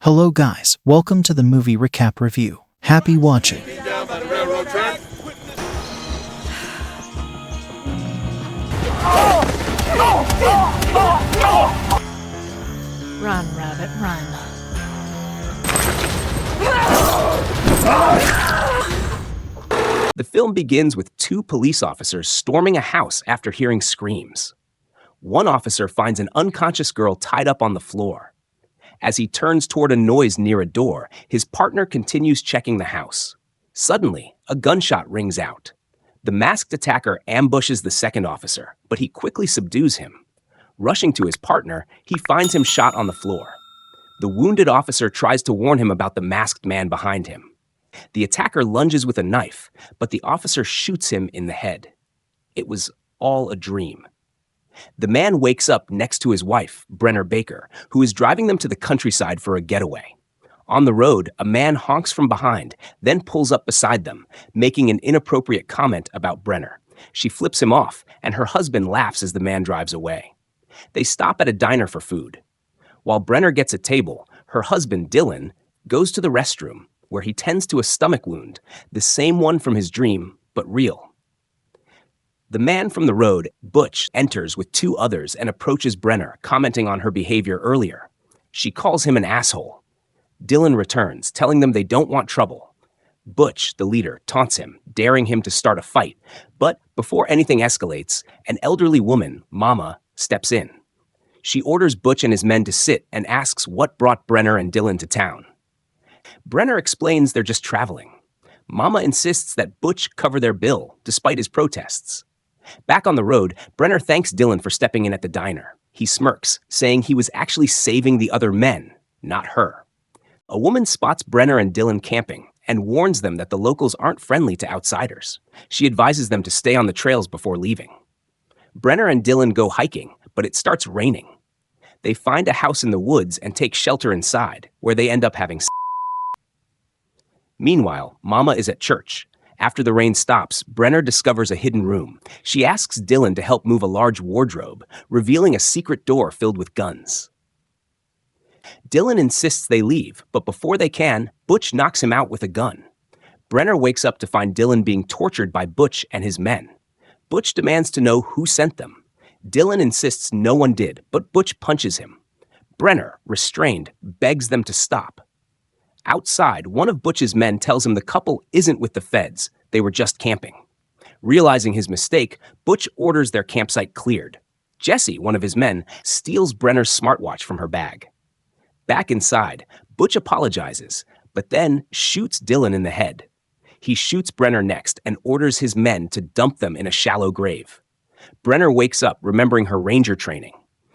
Hello guys, welcome to the movie recap review. Happy watching. Run, rabbit, run. The film begins with two police officers storming a house after hearing screams. One officer finds an unconscious girl tied up on the floor. As he turns toward a noise near a door, his partner continues checking the house. Suddenly, a gunshot rings out. The masked attacker ambushes the second officer, but he quickly subdues him. Rushing to his partner, he finds him shot on the floor. The wounded officer tries to warn him about the masked man behind him. The attacker lunges with a knife, but the officer shoots him in the head. It was all a dream. The man wakes up next to his wife, Brenner Baker, who is driving them to the countryside for a getaway. On the road, a man honks from behind, then pulls up beside them, making an inappropriate comment about Brenner. She flips him off, and her husband laughs as the man drives away. They stop at a diner for food. While Brenner gets a table, her husband, Dylan, goes to the restroom, where he tends to a stomach wound, the same one from his dream, but real. The man from the road, Butch, enters with two others and approaches Brenner, commenting on her behavior earlier. She calls him an asshole. Dylan returns, telling them they don't want trouble. Butch, the leader, taunts him, daring him to start a fight. But before anything escalates, an elderly woman, Mama, steps in. She orders Butch and his men to sit and asks what brought Brenner and Dylan to town. Brenner explains they're just traveling. Mama insists that Butch cover their bill, despite his protests. Back on the road, Brenner thanks Dylan for stepping in at the diner. He smirks, saying he was actually saving the other men, not her. A woman spots Brenner and Dylan camping and warns them that the locals aren't friendly to outsiders. She advises them to stay on the trails before leaving. Brenner and Dylan go hiking, but it starts raining. They find a house in the woods and take shelter inside, where they end up having sex. Meanwhile, Mama is at church. After the rain stops, Brenner discovers a hidden room. She asks Dylan to help move a large wardrobe, revealing a secret door filled with guns. Dylan insists they leave, but before they can, Butch knocks him out with a gun. Brenner wakes up to find Dylan being tortured by Butch and his men. Butch demands to know who sent them. Dylan insists no one did, but Butch punches him. Brenner, restrained, begs them to stop. Outside, one of Butch's men tells him the couple isn't with the feds, they were just camping. Realizing his mistake, Butch orders their campsite cleared. Jesse, one of his men, steals Brenner's smartwatch from her bag. Back inside, Butch apologizes, but then shoots Dylan in the head. He shoots Brenner next and orders his men to dump them in a shallow grave. Brenner wakes up, remembering her ranger training.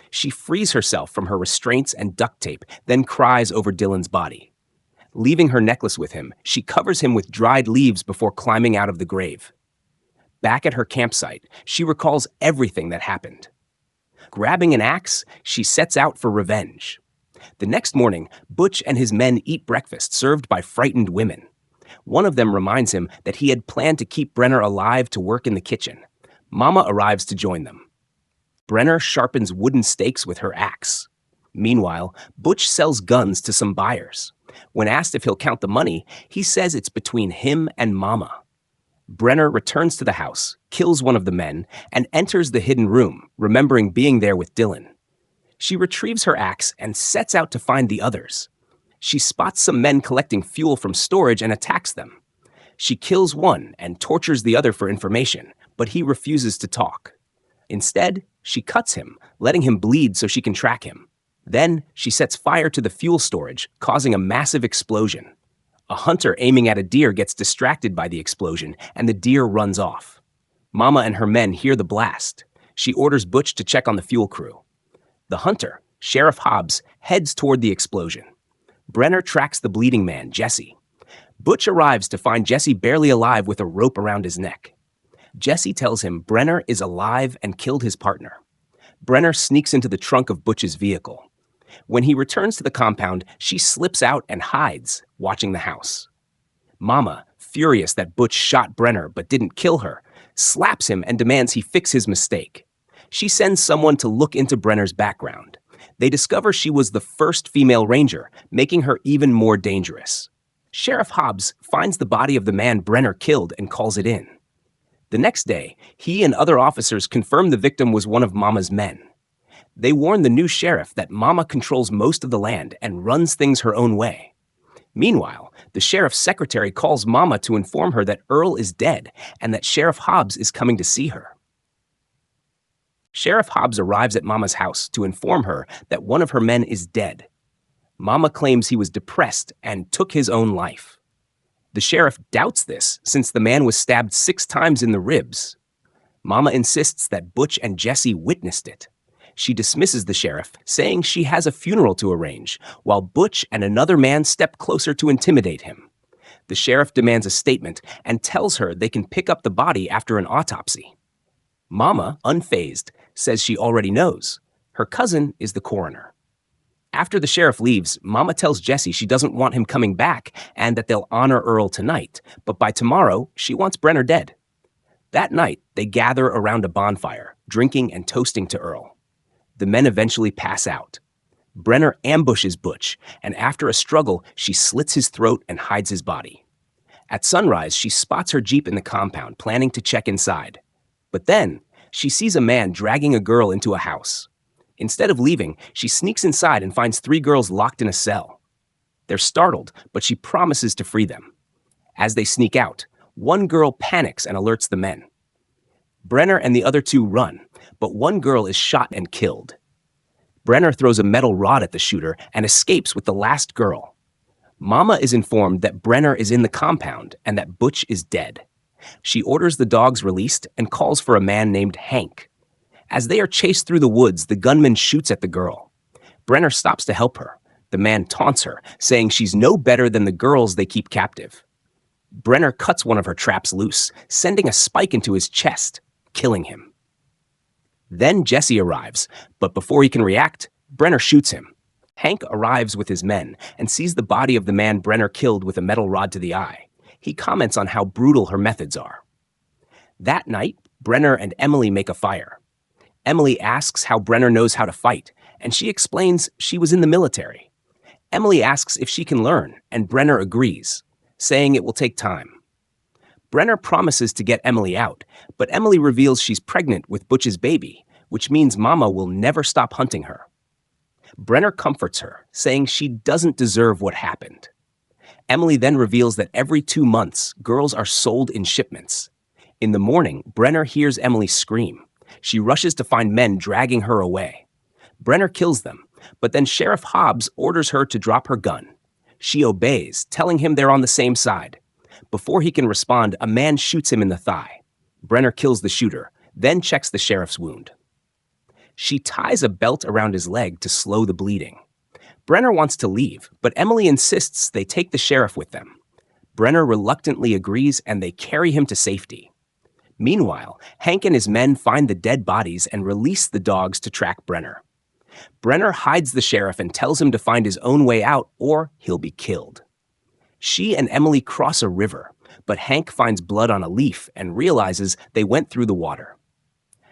She frees herself from her restraints and duct tape, then cries over Dylan's body. Leaving her necklace with him, she covers him with dried leaves before climbing out of the grave. Back at her campsite, she recalls everything that happened. Grabbing an axe, she sets out for revenge. The next morning, Butch and his men eat breakfast served by frightened women. One of them reminds him that he had planned to keep Brenner alive to work in the kitchen. Mama arrives to join them. Brenner sharpens wooden stakes with her axe. Meanwhile, Butch sells guns to some buyers. When asked if he'll count the money, he says it's between him and Mama. Brenner returns to the house, kills one of the men, and enters the hidden room, remembering being there with Dylan. She retrieves her axe and sets out to find the others. She spots some men collecting fuel from storage and attacks them. She kills one and tortures the other for information, but he refuses to talk. Instead, she cuts him, letting him bleed so she can track him. Then, she sets fire to the fuel storage, causing a massive explosion. A hunter aiming at a deer gets distracted by the explosion, and the deer runs off. Mama and her men hear the blast. She orders Butch to check on the fuel crew. The hunter, Sheriff Hobbs, heads toward the explosion. Brenner tracks the bleeding man, Jesse. Butch arrives to find Jesse barely alive with a rope around his neck. Jesse tells him Brenner is alive and killed his partner. Brenner sneaks into the trunk of Butch's vehicle. When he returns to the compound, she slips out and hides, watching the house. Mama, furious that Butch shot Brenner but didn't kill her, slaps him and demands he fix his mistake. She sends someone to look into Brenner's background. They discover she was the first female ranger, making her even more dangerous. Sheriff Hobbs finds the body of the man Brenner killed and calls it in. The next day, he and other officers confirm the victim was one of Mama's men. They warn the new sheriff that Mama controls most of the land and runs things her own way. Meanwhile, the sheriff's secretary calls Mama to inform her that Earl is dead and that Sheriff Hobbs is coming to see her. Sheriff Hobbs arrives at Mama's house to inform her that one of her men is dead. Mama claims he was depressed and took his own life. The sheriff doubts this since the man was stabbed 6 times in the ribs. Mama insists that Butch and Jesse witnessed it. She dismisses the sheriff, saying she has a funeral to arrange, while Butch and another man step closer to intimidate him. The sheriff demands a statement and tells her they can pick up the body after an autopsy. Mama, unfazed, says she already knows. Her cousin is the coroner. After the sheriff leaves, Mama tells Jesse she doesn't want him coming back and that they'll honor Earl tonight, but by tomorrow, she wants Brenner dead. That night, they gather around a bonfire, drinking and toasting to Earl. The men eventually pass out. Brenner ambushes Butch, and after a struggle, she slits his throat and hides his body. At sunrise, she spots her Jeep in the compound, planning to check inside. But then, she sees a man dragging a girl into a house. Instead of leaving, she sneaks inside and finds 3 girls locked in a cell. They're startled, but she promises to free them. As they sneak out, one girl panics and alerts the men. Brenner and the other 2 run, but one girl is shot and killed. Brenner throws a metal rod at the shooter and escapes with the last girl. Mama is informed that Brenner is in the compound and that Butch is dead. She orders the dogs released and calls for a man named Hank. As they are chased through the woods, the gunman shoots at the girl. Brenner stops to help her. The man taunts her, saying she's no better than the girls they keep captive. Brenner cuts one of her traps loose, sending a spike into his chest, killing him. Then Jesse arrives, but before he can react, Brenner shoots him. Hank arrives with his men and sees the body of the man Brenner killed with a metal rod to the eye. He comments on how brutal her methods are. That night, Brenner and Emily make a fire. Emily asks how Brenner knows how to fight, and she explains she was in the military. Emily asks if she can learn, and Brenner agrees, saying it will take time. Brenner promises to get Emily out, but Emily reveals she's pregnant with Butch's baby, which means Mama will never stop hunting her. Brenner comforts her, saying she doesn't deserve what happened. Emily then reveals that every 2 months, girls are sold in shipments. In the morning, Brenner hears Emily scream. She rushes to find men dragging her away. Brenner kills them, but then Sheriff Hobbs orders her to drop her gun. She obeys, telling him they're on the same side. Before he can respond, a man shoots him in the thigh. Brenner kills the shooter, then checks the sheriff's wound. She ties a belt around his leg to slow the bleeding. Brenner wants to leave, but Emily insists they take the sheriff with them. Brenner reluctantly agrees and they carry him to safety. Meanwhile, Hank and his men find the dead bodies and release the dogs to track Brenner. Brenner hides the sheriff and tells him to find his own way out or he'll be killed. She and Emily cross a river, but Hank finds blood on a leaf and realizes they went through the water.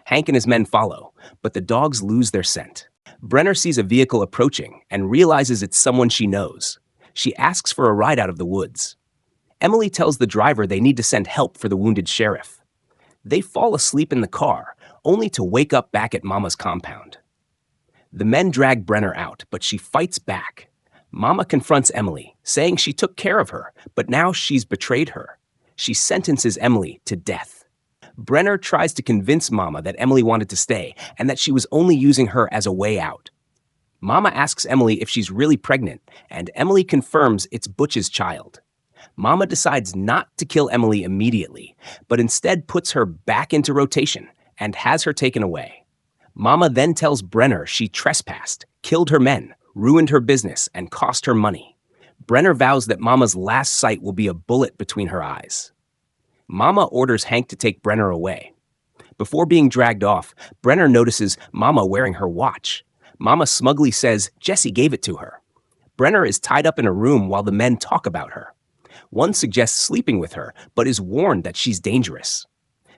Hank and his men follow, but the dogs lose their scent. Brenner sees a vehicle approaching and realizes it's someone she knows. She asks for a ride out of the woods. Emily tells the driver they need to send help for the wounded sheriff. They fall asleep in the car, only to wake up back at Mama's compound. The men drag Brenner out, but she fights back. Mama confronts Emily, saying she took care of her, but now she's betrayed her. She sentences Emily to death. Brenner tries to convince Mama that Emily wanted to stay and that she was only using her as a way out. Mama asks Emily if she's really pregnant, and Emily confirms it's Butch's child. Mama decides not to kill Emily immediately, but instead puts her back into rotation and has her taken away. Mama then tells Brenner she trespassed, killed her men, ruined her business, and cost her money. Brenner vows that Mama's last sight will be a bullet between her eyes. Mama orders Hank to take Brenner away. Before being dragged off, Brenner notices Mama wearing her watch. Mama smugly says Jesse gave it to her. Brenner is tied up in a room while the men talk about her. One suggests sleeping with her, but is warned that she's dangerous.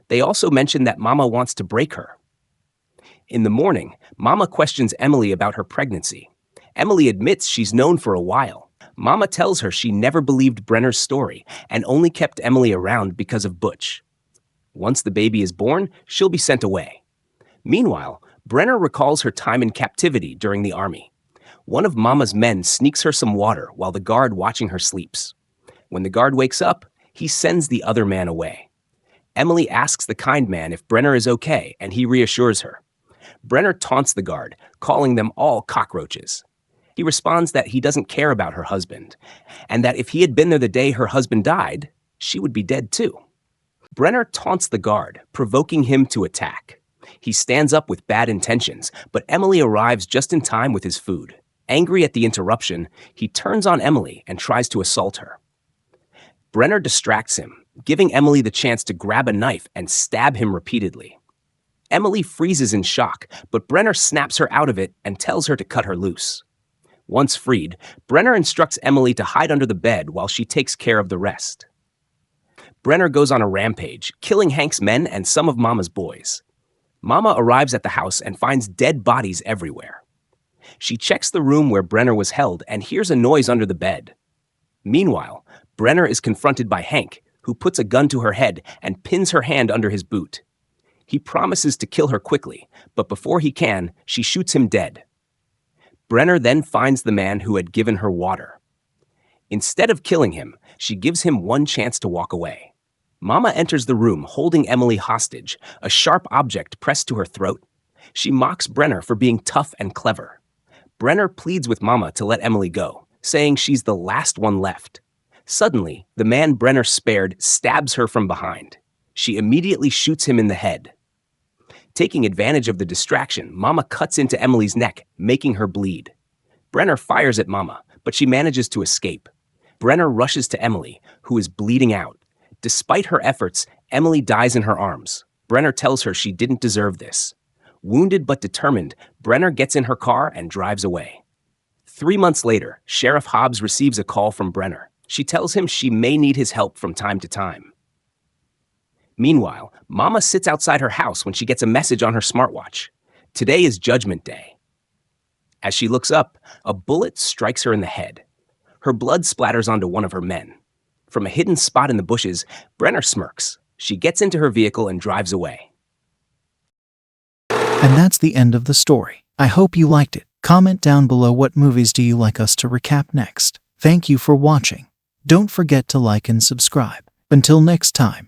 They also mention that Mama wants to break her. In the morning, Mama questions Emily about her pregnancy. Emily admits she's known for a while. Mama tells her she never believed Brenner's story and only kept Emily around because of Butch. Once the baby is born, she'll be sent away. Meanwhile, Brenner recalls her time in captivity during the army. One of Mama's men sneaks her some water while the guard watching her sleeps. When the guard wakes up, he sends the other man away. Emily asks the kind man if Brenner is okay, and he reassures her. Brenner taunts the guard, calling them all cockroaches. He responds that he doesn't care about her husband, and that if he had been there the day her husband died, she would be dead too. Brenner taunts the guard, provoking him to attack. He stands up with bad intentions, but Emily arrives just in time with his food. Angry at the interruption, he turns on Emily and tries to assault her. Brenner distracts him, giving Emily the chance to grab a knife and stab him repeatedly. Emily freezes in shock, but Brenner snaps her out of it and tells her to cut her loose. Once freed, Brenner instructs Emily to hide under the bed while she takes care of the rest. Brenner goes on a rampage, killing Hank's men and some of Mama's boys. Mama arrives at the house and finds dead bodies everywhere. She checks the room where Brenner was held and hears a noise under the bed. Meanwhile, Brenner is confronted by Hank, who puts a gun to her head and pins her hand under his boot. He promises to kill her quickly, but before he can, she shoots him dead. Brenner then finds the man who had given her water. Instead of killing him, she gives him one chance to walk away. Mama enters the room holding Emily hostage, a sharp object pressed to her throat. She mocks Brenner for being tough and clever. Brenner pleads with Mama to let Emily go, saying she's the last one left. Suddenly, the man Brenner spared stabs her from behind. She immediately shoots him in the head. Taking advantage of the distraction, Mama cuts into Emily's neck, making her bleed. Brenner fires at Mama, but she manages to escape. Brenner rushes to Emily, who is bleeding out. Despite her efforts, Emily dies in her arms. Brenner tells her she didn't deserve this. Wounded but determined, Brenner gets in her car and drives away. 3 months later, Sheriff Hobbs receives a call from Brenner. She tells him she may need his help from time to time. Meanwhile, Mama sits outside her house when she gets a message on her smartwatch. Today is Judgment Day. As she looks up, a bullet strikes her in the head. Her blood splatters onto one of her men. From a hidden spot in the bushes, Brenner smirks. She gets into her vehicle and drives away. And that's the end of the story. I hope you liked it. Comment down below what movies do you like us to recap next. Thank you for watching. Don't forget to like and subscribe. Until next time.